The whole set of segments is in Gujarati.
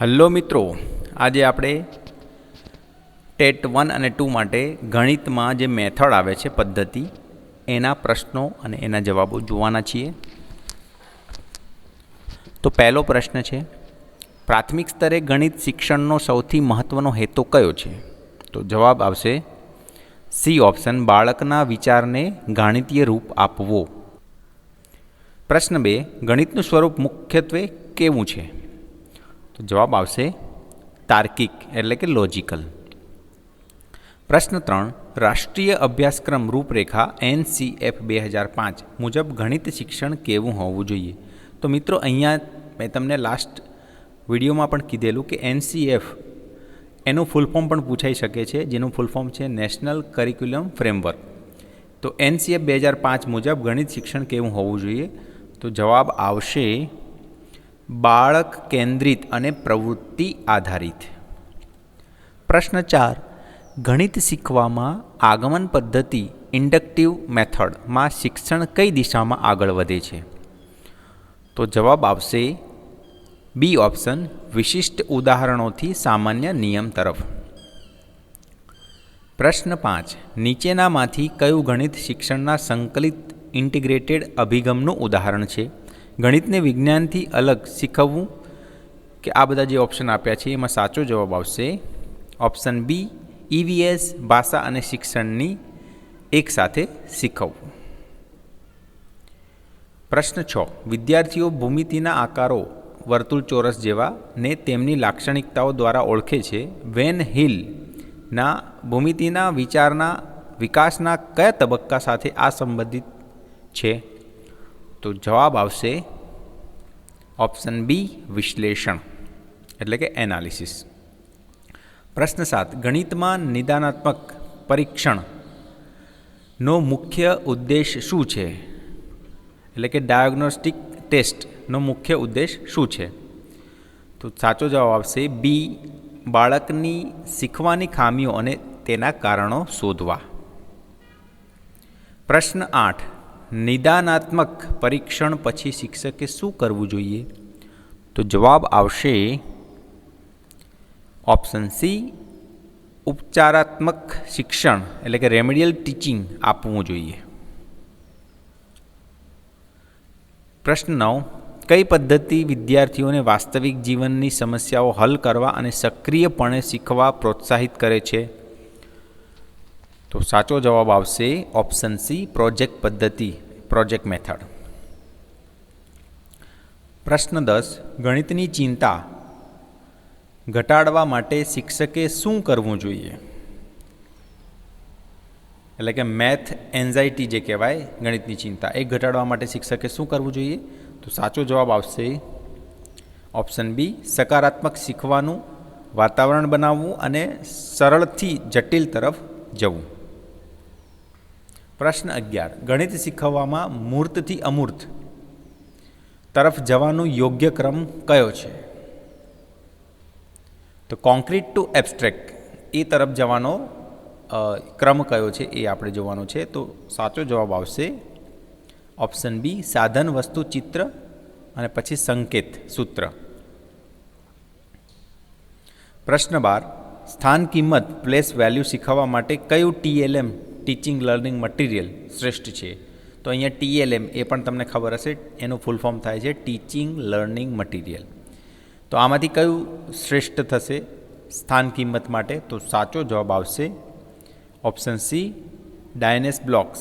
હલો મિત્રો, આજે આપણે ટેટ 1 અને 2 માટે ગણિતમાં જે મેથડ આવે છે પદ્ધતિ એના પ્રશ્નો અને એના જવાબો જોવાના છીએ. તો પહેલો પ્રશ્ન છે, પ્રાથમિક સ્તરે ગણિત શિક્ષણનો સૌથી મહત્ત્વનો હેતુ કયો છે? તો જવાબ આવશે સી ઓપ્શન, બાળકના વિચારને ગાણિતીય રૂપ આપવો. પ્રશ્ન 2, ગણિતનું સ્વરૂપ મુખ્યત્વે કેવું છે? તો જવાબ આવશે તાર્કિક એટલે કે લોજિકલ. પ્રશ્ન 3, રાષ્ટ્રીય અભ્યાસક્રમ રૂપરેખા NCF 2005 મુજબ ગણિત શિક્ષણ કેવું હોવું જોઈએ? તો મિત્રો, અહીંયા મેં તમને લાસ્ટ વિડીયોમાં પણ કીધેલું કે NCF એનું ફૂલ ફોર્મ પણ પૂછાઈ શકે છે, જેનું ફૂલ ફોર્મ છે નેશનલ કરિક્યુલમ ફ્રેમવર્ક. તો NCF 2005 મુજબ ગણિત શિક્ષણ કેવું હોવું જોઈએ? તો જવાબ આવશે બાળક કેન્દ્રિત અને પ્રવૃત્તિ આધારિત. પ્રશ્ન 4, ગણિત શીખવામાં આગમન પદ્ધતિ ઇન્ડક્ટિવ મેથડમાં શિક્ષણ કઈ દિશામાં આગળ વધે છે? તો જવાબ આવશે બી ઓપ્શન, વિશિષ્ટ ઉદાહરણોથી સામાન્ય નિયમ તરફ. પ્રશ્ન 5, નીચેનામાંથી કયું ગણિત શિક્ષણના સંકલિત ઇન્ટિગ્રેટેડ અભિગમનું ઉદાહરણ છે? ગણિતને વિજ્ઞાનથી અલગ શીખવવું કે આ બધા જે ઓપ્શન આપ્યા છે એમાં સાચો જવાબ આવશે ઓપ્શન બી, EVS ભાષા અને શિક્ષણની એકસાથે શીખવવું. પ્રશ્ન 6, વિદ્યાર્થીઓ ભૂમિતિના આકારો વર્તુળ, ચોરસ જેવા ને તેમની લાક્ષણિકતાઓ દ્વારા ઓળખે છે. વેન હિલના ભૂમિતિના વિચારના વિકાસના કયા તબક્કા સાથે આ સંબંધિત છે? તો જવાબ આવશે ઓપ્શન બી, વિશ્લેષણ એટલે કે એનાલિસિસ. પ્રશ્ન 7, ગણિતમાં નિદાનાત્મક પરીક્ષણનો મુખ્ય ઉદ્દેશ શું છે? એટલે કે ડાયગ્નોસ્ટિક ટેસ્ટનો મુખ્ય ઉદ્દેશ શું છે? તો સાચો જવાબ આવશે બી, બાળકની શીખવાની ખામીઓ અને તેના કારણો શોધવા. પ્રશ્ન 8, નિદાનાત્મક પરીક્ષણ પછી શિક્ષકે શું કરવું જોઈએ? તો જવાબ આવશે ઓપ્શન સી, ઉપચારાત્મક શિક્ષણ એટલે કે રેમેડિયલ ટીચિંગ આપવું જોઈએ. પ્રશ્ન 9, કઈ પદ્ધતિ વિદ્યાર્થીઓને વાસ્તવિક જીવનની સમસ્યાઓ હલ કરવા અને સક્રિયપણે શીખવા પ્રોત્સાહિત કરે છે? તો સાચો જવાબ આવશે ઓપ્શન સી, પ્રોજેક્ટ પદ્ધતિ, પ્રોજેક્ટ મેથડ. પ્રશ્ન 10, ગણિતની ચિંતા ઘટાડવા માટે શિક્ષકે શું કરવું જોઈએ? એટલે કે મેથ એન્ઝાઇટી જે કહેવાય, ગણિતની ચિંતા એ ઘટાડવા માટે શિક્ષકે શું કરવું જોઈએ? તો સાચો જવાબ આવશે ઓપ્શન બી, સકારાત્મક શીખવાનું વાતાવરણ બનાવવું અને સરળથી જટિલ તરફ જવું. પ્રશ્ન 11, ગણિત શીખવવામાં મૂર્તથી અમૂર્ત તરફ જવાનો યોગ્ય ક્રમ કયો છે? તો કોન્ક્રીટ ટુ એબ્સ્ટ્રેક્ટ એ તરફ જવાનો ક્રમ કયો છે એ આપણે જોવાનો છે. તો સાચો જવાબ આવશે ઓપ્શન બી, સાધન, વસ્તુ, ચિત્ર અને પછી સંકેત સૂત્ર. પ્રશ્ન 12, સ્થાન, કિંમત, પ્લેસ વેલ્યુ શીખવવા માટે કયું TLM ટીચિંગ લર્નિંગ મટીરિયલ શ્રેષ્ઠ છે? તો અહીંયા TLM એ પણ તમને ખબર હશે, એનું ફૂલ ફોર્મ થાય છે ટીચિંગ લર્નિંગ મટીરિયલ. તો આમાંથી કયું શ્રેષ્ઠ થશે સ્થાન, કિંમત માટે? તો સાચો જવાબ આવશે ઓપ્શન સી, ડાયનેસ બ્લોક્સ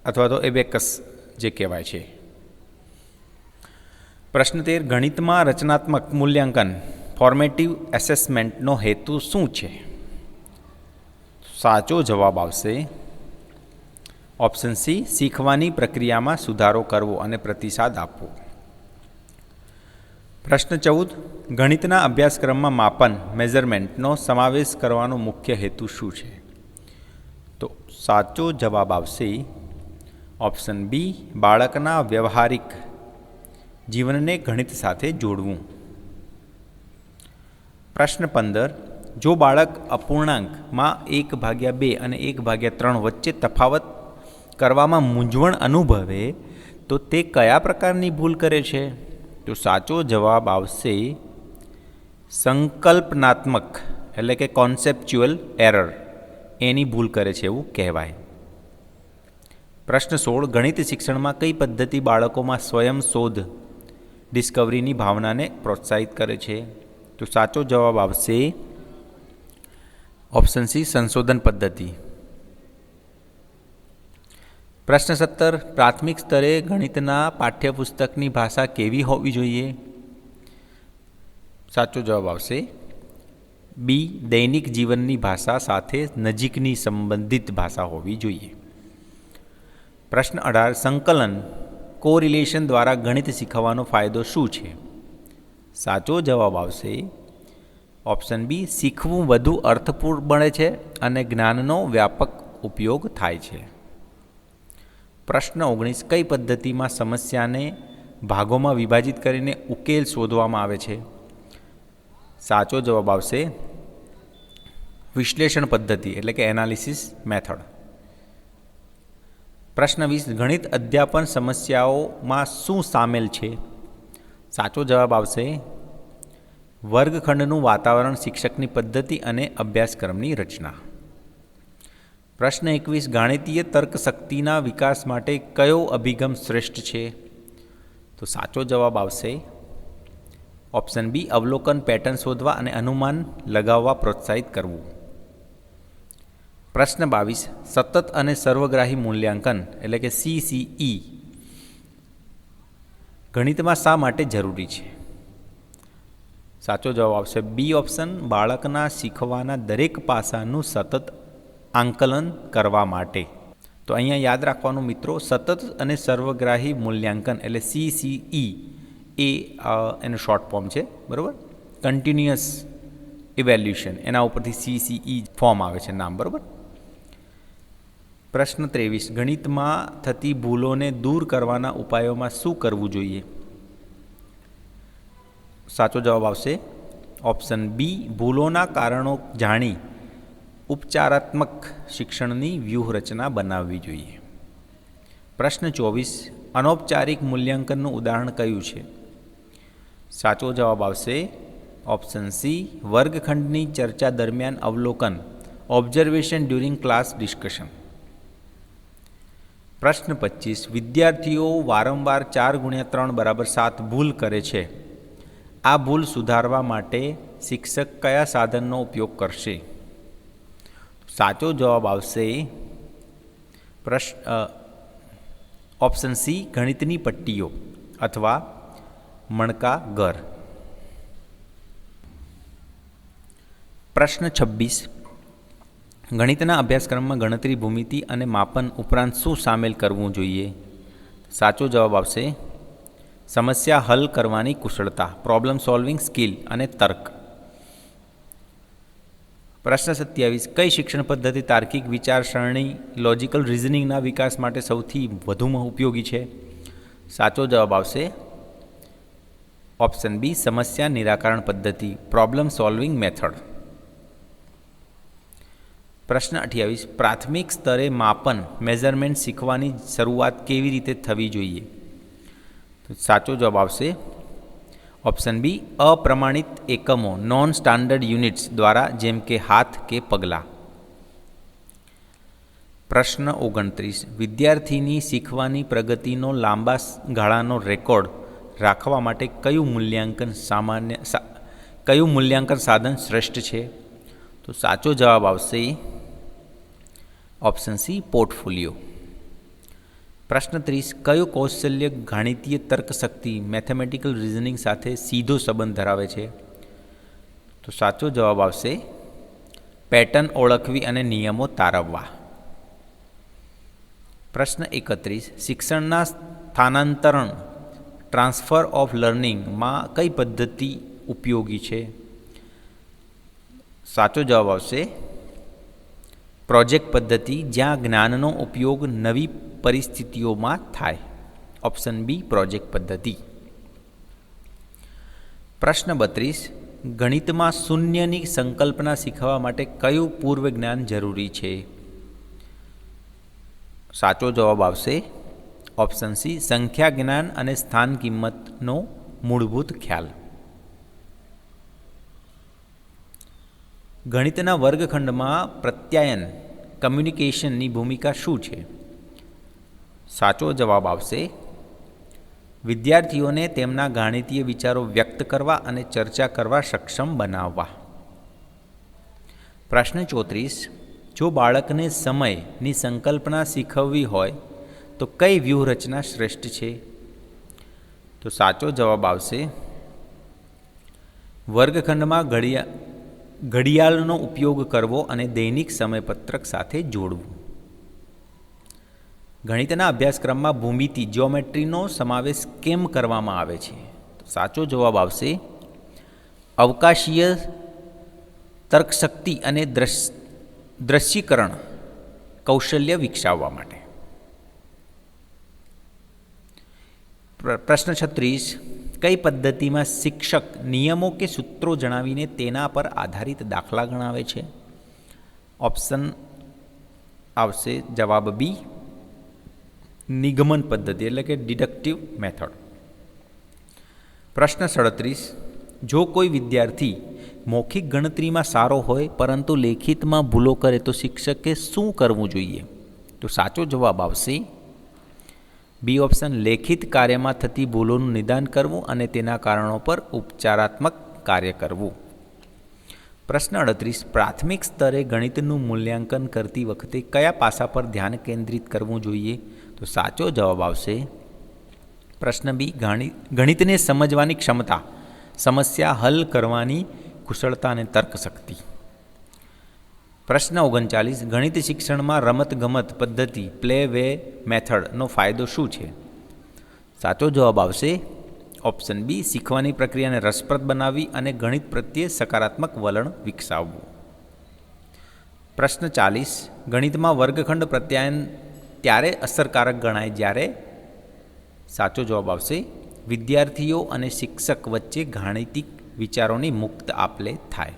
અથવા તો એબેકસ જે કહેવાય છે. પ્રશ્ન 13, ગણિતમાં રચનાત્મક મૂલ્યાંકન ફોર્મેટિવ એસેસમેન્ટનો હેતુ શું છે? સાચો જવાબ આવશે ઓપ્શન સી, શીખવાની પ્રક્રિયામાં સુધારો કરવો અને પ્રતિસાદ આપવો. પ્રશ્ન 14, ગણિતના અભ્યાસક્રમમાં માપન મેઝરમેન્ટનો સમાવેશ કરવાનો મુખ્ય હેતુ શું છે? તો સાચો જવાબ આવશે ઓપ્શન બી, બાળકના વ્યવહારિક જીવનને ગણિત સાથે જોડવું. પ્રશ્ન 15, જો બાળક અપૂર્ણાંકમાં 1/2 અને 1/3 વચ્ચે તફાવત કરવામાં મૂંઝવણ અનુભવે તો તે કયા પ્રકારની ભૂલ કરે છે? તો સાચો જવાબ આવશે સંકલ્પનાત્મક એટલે કે કોન્સેપ્ચ્યુઅલ એરર એની ભૂલ કરે છે એવું કહેવાય. પ્રશ્ન 16. ગણિત શિક્ષણમાં કઈ પદ્ધતિ બાળકોમાં સ્વયં શોધ ડિસ્કવરીની ભાવનાને પ્રોત્સાહિત કરે છે? તો સાચો જવાબ આવશે ઓપ્શન સી, સંશોધન પદ્ધતિ. પ્રશ્ન 17. પ્રાથમિક સ્તરે ગણિતના પાઠ્યપુસ્તકની ભાષા કેવી હોવી જોઈએ? સાચો જવાબ આવશે બી, દૈનિક જીવનની ભાષા સાથે નજીકની સંબંધિત ભાષા હોવી જોઈએ. પ્રશ્ન 18. સંકલન કોરિલેશન દ્વારા ગણિત શીખવાનો ફાયદો શું છે? સાચો જવાબ આવશે ઓપ્શન બી, શીખવું વધુ અર્થપૂર્ણ બને છે અને જ્ઞાનનો વ્યાપક ઉપયોગ થાય છે. પ્રશ્ન 19. કઈ પદ્ધતિમાં સમસ્યાને ભાગોમાં વિભાજિત કરીને ઉકેલ શોધવામાં આવે છે? સાચો જવાબ આવશે વિશ્લેષણ પદ્ધતિ એટલે કે એનાલિસિસ મેથડ. પ્રશ્ન 20. ગણિત અધ્યાપન સમસ્યાઓમાં શું સામેલ છે? સાચો જવાબ આવશે વર્ગખંડનું વાતાવરણ, શિક્ષકની પદ્ધતિ અને અભ્યાસક્રમની રચના. પ્રશ્ન 21. ગાણિતીય તર્કશક્તિના વિકાસ માટે કયો અભિગમ શ્રેષ્ઠ છે? તો સાચો જવાબ આવશે ઓપ્શન બી, અવલોકન, પેટર્ન શોધવા અને અનુમાન લગાવવા પ્રોત્સાહિત કરવું. પ્રશ્ન 22. સતત અને સર્વગ્રાહી મૂલ્યાંકન એટલે કે CCE ગણિતમાં શા માટે જરૂરી છે? સાચો જવાબ આવશે બી ઓપ્શન, બાળકના શીખવાના દરેક પાસાનું સતત આંકલન કરવા માટે. તો અહીંયા યાદ રાખવાનું મિત્રો, સતત અને સર્વગ્રાહી મૂલ્યાંકન એટલે CCE એ એનું શોર્ટ ફોર્મ છે, બરાબર. કન્ટિન્યુઅસ ઇવેલ્યુશન એના ઉપરથી CCE ફોર્મ આવે છે નામ, બરાબર. પ્રશ્ન 23. ગણિતમાં થતી ભૂલોને દૂર કરવાના ઉપાયોમાં શું કરવું જોઈએ? સાચો જવાબ આવશે ઓપ્શન બી, ભૂલોના કારણો જાણી ઉપચારાત્મક શિક્ષણની વ્યૂહરચના બનાવવી જોઈએ. પ્રશ્ન 24. અનૌપચારિક મૂલ્યાંકનનું ઉદાહરણ કયું છે? સાચો જવાબ આવશે ઓપ્શન સી, વર્ગખંડની ચર્ચા દરમિયાન અવલોકન, ઓબ્ઝર્વેશન ડ્યુરિંગ ક્લાસ ડિસ્કશન. પ્રશ્ન 25. વિદ્યાર્થીઓ વારંવાર 4x3 = 7 ભૂલ કરે છે. આ ભૂલ સુધારવા માટે શિક્ષક કયા સાધનનો ઉપયોગ કરશે? સાચો જવાબ આવશે ઓપ્શન સી, ગણિતની પટ્ટીઓ અથવા મણકા ઘર. પ્રશ્ન 26. ગણિતના અભ્યાસક્રમમાં ગણતરી, ભૂમિતિ અને માપન ઉપરાંત શું સામેલ કરવું જોઈએ? સાચો જવાબ આવશે સમસ્યા હલ કરવાની કુશળતા, પ્રોબ્લેમ સોલ્વિંગ સ્કિલ અને તર્ક. પ્રશ્ન 27. કઈ શિક્ષણ પદ્ધતિ તાર્કિક વિચારસરણી, લોજિકલ રિઝનિંગના વિકાસ માટે સૌથી વધુમાં ઉપયોગી છે? સાચો જવાબ આવશે ઓપ્શન બી, સમસ્યા નિરાકરણ પદ્ધતિ, પ્રોબ્લેમ સોલ્વિંગ મેથડ. પ્રશ્ન 28. પ્રાથમિક સ્તરે માપન, મેઝરમેન્ટ શીખવાની શરૂઆત કેવી રીતે થવી જોઈએ? તો સાચો જવાબ આવશે ઓપ્શન બી, અપ્રમાણિત એકમો, નોન સ્ટાન્ડર્ડ યુનિટ્સ દ્વારા, જેમ કે હાથ કે પગલાં. પ્રશ્ન 29. વિદ્યાર્થીની શીખવાની પ્રગતિનો લાંબા ગાળાનો રેકોર્ડ રાખવા માટે કયું મૂલ્યાંકન સાધન શ્રેષ્ઠ છે? તો સાચો જવાબ આવશે ઓપ્શન સી, પોર્ટફોલિયો. પ્રશ્ન 30. કયું કૌશલ્ય ગાણિતીય તર્કશક્તિ, મેથેમેટિકલ રિઝનિંગ સાથે સીધો સંબંધ ધરાવે છે? તો સાચો જવાબ આવશે પેટર્ન ઓળખવી અને નિયમો તારવવા. પ્રશ્ન 31. શિક્ષણના સ્થાનાંતરણ, ટ્રાન્સફર ઓફ લર્નિંગમાં કઈ પદ્ધતિ ઉપયોગી છે? સાચો જવાબ આવશે પ્રોજેક્ટ પદ્ધતિ, જ્યાં જ્ઞાનનો ઉપયોગ નવી પરિસ્થિતિઓમાં થાય. ઓપ્શન બી, પ્રોજેક્ટ પદ્ધતિ. પ્રશ્ન 32. ગણિતમાં શૂન્યની સંકલ્પના શીખવા માટે કયું પૂર્વ જ્ઞાન જરૂરી છે? સાચો જવાબ આવશે ઓપ્શન સી, સંખ્યા જ્ઞાન અને સ્થાન કિંમતનો મૂળભૂત ખ્યાલ. ગણિતના વર્ગખંડમાં પ્રત્યાયન કમ્યુનિકેશનની ભૂમિકા શું છે? સાચો જવાબ આવશે વિદ્યાર્થીઓને તેમના ગાણિતીય વિચારો વ્યક્ત કરવા અને ચર્ચા કરવા સક્ષમ બનાવવા. પ્રશ્ન 34. જો બાળકને સમયની સંકલ્પના શીખવવી હોય તો કઈ વ્યૂહરચના શ્રેષ્ઠ છે? તો સાચો જવાબ આવશે વર્ગખંડમાં ઘડિયાળનો ઉપયોગ કરવો અને દૈનિક સમયપત્રક સાથે જોડવું. ગણિતના અભ્યાસક્રમમાં ભૂમિતિ જ્યોમેટ્રીનો સમાવેશ કેમ કરવામાં આવે છે? તો સાચો જવાબ આવશે અવકાશીય તર્કશક્તિ અને દ્રશ્યીકરણ કૌશલ્ય વિકસાવવા માટે. પ્રશ્ન 36. કઈ પદ્ધતિમાં શિક્ષક નિયમો કે સૂત્રો જણાવીને તેના પર આધારિત દાખલા ગણાવે છે? ઓપ્શન આવશે જવાબ બી નિગમન પદ્ધતિ એટલે કે ડિડક્ટિવ મેથડ. પ્રશ્ન 37. જો કોઈ વિદ્યાર્થી મૌખિક ગણતરીમાં સારો હોય પરંતુ લેખિતમાં ભૂલો કરે તો શિક્ષકે શું કરવું જોઈએ? તો સાચો જવાબ આવશે બી ઓપ્શન લેખિત કાર્યમાં થતી ભૂલોનું નિદાન કરવું અને તેના કારણો પર ઉપચારાત્મક કાર્ય કરવું. પ્રશ્ન 38. પ્રાથમિક સ્તરે ગણિતનું મૂલ્યાંકન કરતી વખતે કયા પાસા પર ધ્યાન કેન્દ્રિત કરવું જોઈએ? તો સાચો જવાબ આવશે પ્રશ્ન બી ગણિતને સમજવાની ક્ષમતા, સમસ્યા હલ કરવાની કુશળતા અને તર્કશક્તિ. પ્રશ્ન 39. ગણિત શિક્ષણમાં રમતગમત પદ્ધતિ પ્લે વે મેથડનો ફાયદો શું છે? સાચો જવાબ આવશે ઓપ્શન બી શીખવાની પ્રક્રિયાને રસપ્રદ બનાવવી અને ગણિત પ્રત્યે સકારાત્મક વલણ વિકસાવવું. પ્રશ્ન 40. ગણિતમાં વર્ગખંડ પ્રત્યાયન ત્યારે અસરકારક ગણાય જ્યારે સાચો જવાબ આવશે વિદ્યાર્થીઓ અને શિક્ષક વચ્ચે ગાણિતિક વિચારોની મુક્ત આપલે થાય.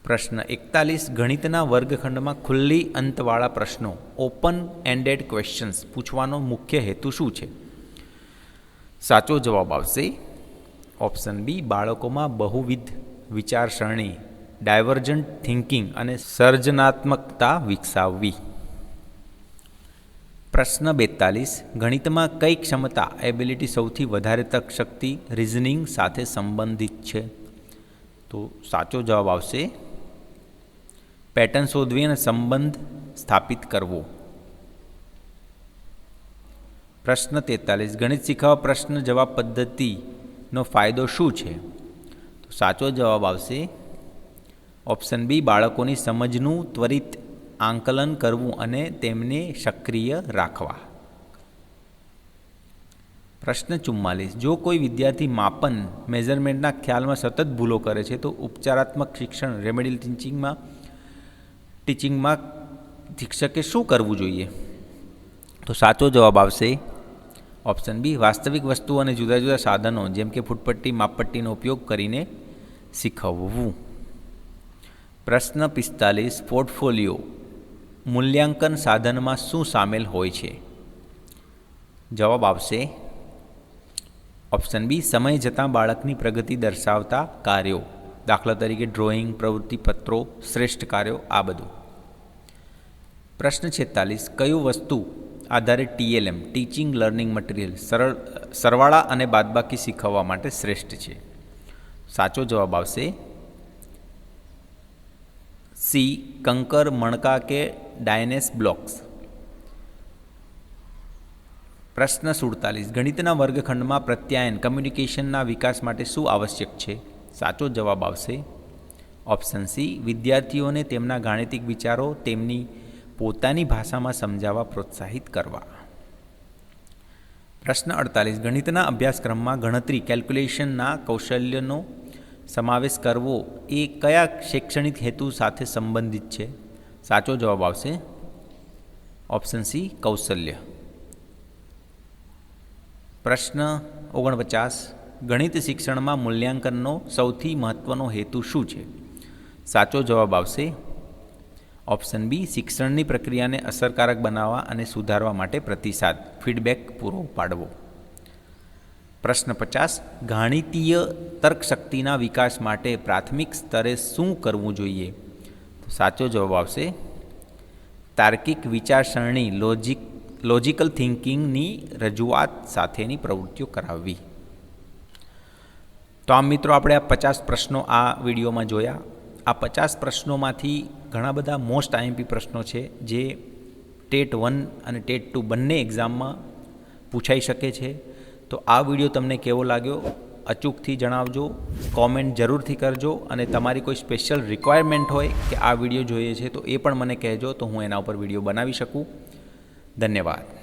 પ્રશ્ન 41. ગણિતના વર્ગખંડમાં ખુલ્લી અંતવાળા પ્રશ્નો ઓપન એન્ડેડ ક્વેશ્ચન્સ પૂછવાનો મુખ્ય હેતુ શું છે? સાચો જવાબ આવશે ઓપ્શન બી બાળકોમાં બહુવિધ વિચારસરણી, ડાયવર્જન્ટ થિંકિંગ અને સર્જનાત્મકતા વિકસાવવી. પ્રશ્ન 42. ગણિતમાં કઈ ક્ષમતા એબિલિટી સૌથી વધારે તર્કશક્તિ રિઝનિંગ સાથે સંબંધિત છે? તો સાચો જવાબ આવશે પેટર્ન શોધવી અને સંબંધ સ્થાપિત કરવો. પ્રશ્ન 43. ગણિત શીખવા પ્રશ્ન જવાબ પદ્ધતિનો ફાયદો શું છે? તો સાચો જવાબ આવશે ઓપ્શન બી બાળકોની સમજનું ત્વરિત આંકલન કરવું અને તેમને સક્રિય રાખવા. પ્રશ્ન 44. જો કોઈ વિદ્યાર્થી માપન મેઝરમેન્ટના ખ્યાલમાં સતત ભૂલો કરે છે તો ઉપચારાત્મક શિક્ષણ રેમેડિયલ ટીચિંગમાં શિક્ષકે શું કરવું જોઈએ? તો સાચો જવાબ આવશે ઓપ્શન બી વાસ્તવિક વસ્તુઓ અને જુદા જુદા સાધનો જેમ કે ફૂટપટ્ટી, માપપટ્ટીનો ઉપયોગ કરીને શીખવવું. પ્રશ્ન 45. પોર્ટફોલિયો મૂલ્યાંકન સાધનમાં શું સામેલ હોય છે? જવાબ આવશે ઓપ્શન બી સમય જતાં બાળકની પ્રગતિ દર્શાવતા કાર્યો, દાખલા તરીકે ડ્રોઈંગ, પ્રવૃત્તિપત્રો, શ્રેષ્ઠ કાર્યો, આ બધું. પ્રશ્ન 46. કયું વસ્તુ આધારે TLM ટીચિંગ લર્નિંગ મટીરિયલ સરવાળા અને બાદબાકી શીખવવા માટે શ્રેષ્ઠ છે? સાચો જવાબ આવશે સી કંકર, મણકા કે ડાયનેસ બ્લોક્સ. પ્રશ્ન 47. ગણિતના વર્ગખંડમાં પ્રત્યાયન કમ્યુનિકેશનના વિકાસ માટે શું આવશ્યક છે? સાચો જવાબ આવશે ઓપ્શન સી વિદ્યાર્થીઓને તેમના ગાણિતિક વિચારો તેમની પોતાની ભાષામાં સમજાવવા પ્રોત્સાહિત કરવા. પ્રશ્ન 48. ગણિતના અભ્યાસક્રમમાં ગણતરી કેલ્ક્યુલેશનના કૌશલ્યનો સમાવેશ કરવો એ કયા શૈક્ષણિક હેતુ સાથે સંબંધિત છે? સાચો જવાબ આવશે ઓપ્શન સી કૌશલ્ય. પ્રશ્ન 49. ગણિત શિક્ષણમાં મૂલ્યાંકનનો સૌથી મહત્ત્વનો હેતુ શું છે? સાચો જવાબ આવશે ઓપ્શન બી શિક્ષણની પ્રક્રિયાને અસરકારક બનાવવા અને સુધારવા માટે પ્રતિસાદ ફીડબેક પૂરો પાડવો. પ્રશ્ન 50, ગાણિતીય તર્કશક્તિના વિકાસ માટે પ્રાથમિક સ્તરે શું કરવું જોઈએ? તો સાચો જવાબ આવશે તાર્કિક વિચારસરણી લોજિકલ થિંકિંગની રજૂઆત સાથેની પ્રવૃત્તિઓ કરાવવી. તો આમ મિત્રો આપણે આ 50 પ્રશ્નો આ વિડીયોમાં જોયા. આ 50 પ્રશ્નોમાંથી ઘણા બધા મોસ્ટ આઈએમપી પ્રશ્નો છે જે ટેટ 1 અને ટેટ 2 બંને એક્ઝામમાં પૂછાઈ શકે છે. તો આ વિડીયો તમને કેવો લાગ્યો અચૂકથી જણાવજો, કોમેન્ટ જરૂરથી કરજો, અને તમારી કોઈ સ્પેશિયલ રિક્વાયરમેન્ટ હોય કે આ વિડીયો જોઈએ છે તો એ પણ મને કહેજો, તો હું એના ઉપર વિડીયો બનાવી શકું. ધન્યવાદ.